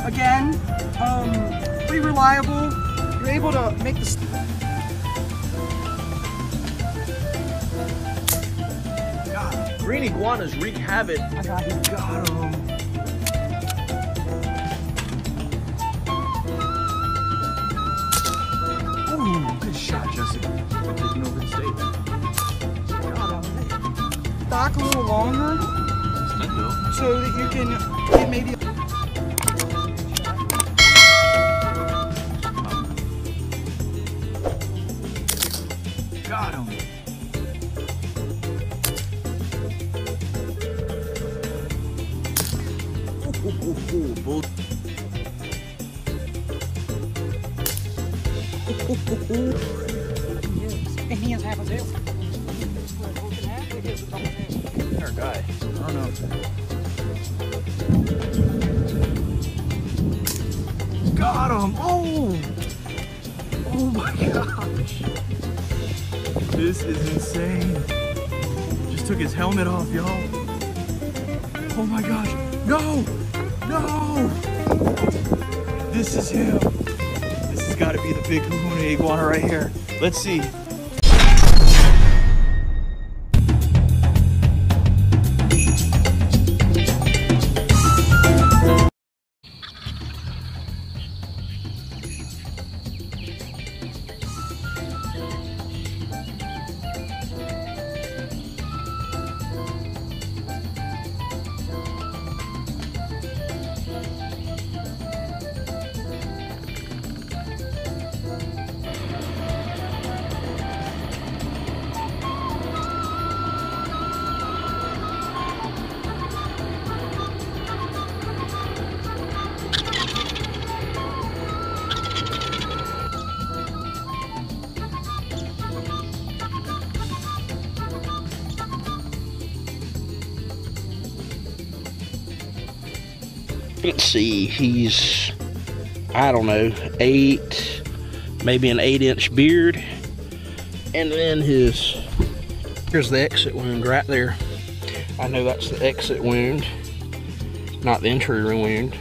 Again, pretty reliable. You're able to make the... God, green iguanas wreak havoc. I got him. Got him. Ooh, good shot, Jessica. We're taking over the stage. Stock a little longer so that you can get maybe... Got him. Bull. And he has half a tail. Our guy. I don't know. Got him. Oh. Oh my gosh. This is insane. Just took his helmet off, y'all. Oh my gosh. No! No! This is him. This has got to be the big kahuna iguana right here. Let's see. Let's see, he's, I don't know, 8, maybe an 8-inch beard. And then here's the exit wound right there. I know that's the exit wound, not the entry wound,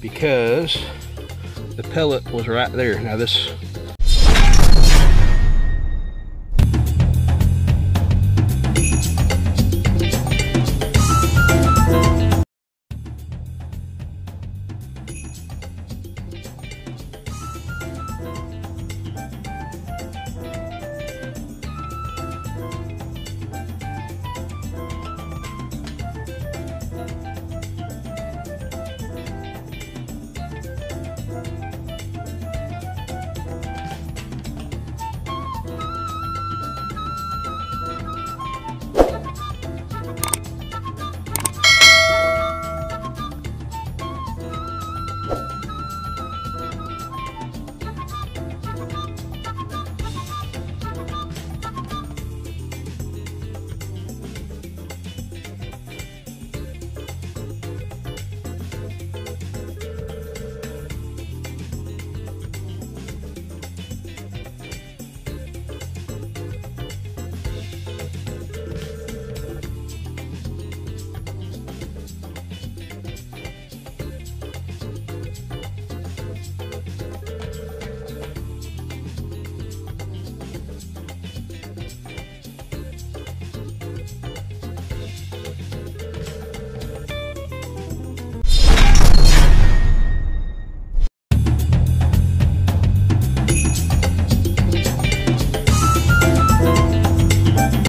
because the pellet was right there. Now this,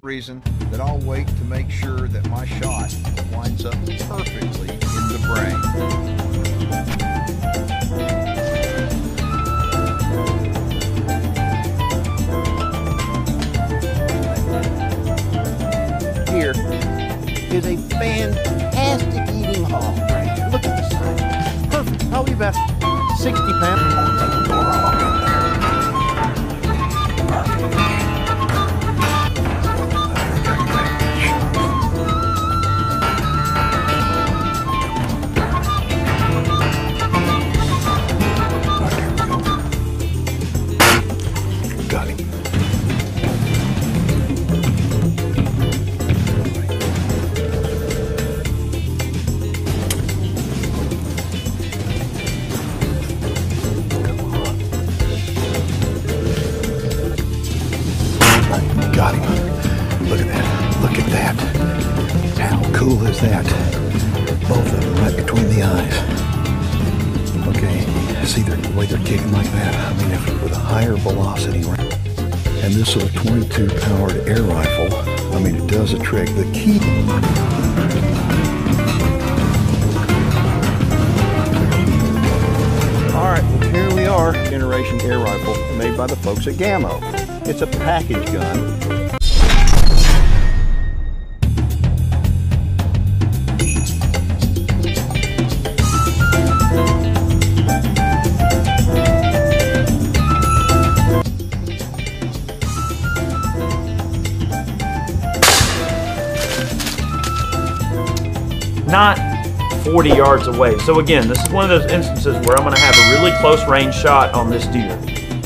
reason that I'll wait to make sure that my shot winds up perfectly in the brain. here is a fantastic eating hog right here. Look at the size. Perfect. Probably about 60 pounds. See the way they're kicking like that? I mean, if with a higher velocity, and this is a 22 powered air rifle, I mean, it does a trick. The key. All right, well, here we are. Generation air rifle made by the folks at Gammo. It's a package gun. Not 40 yards away. So again, this is one of those instances where I'm going to have a really close range shot on this deer.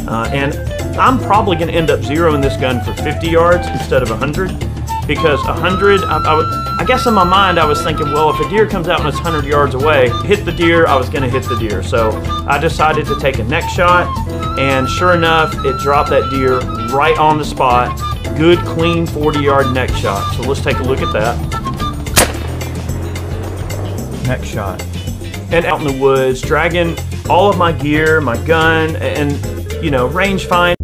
And I'm probably going to end up zeroing this gun for 50 yards instead of 100. Because 100, I guess in my mind I was thinking, well, if a deer comes out and it's 100 yards away, hit the deer, I was going to hit the deer. So I decided to take a neck shot, and sure enough, it dropped that deer right on the spot. Good, clean 40-yard neck shot. So let's take a look at that. Neck shot. And out in the woods, dragging all of my gear, my gun, and, you know, range find.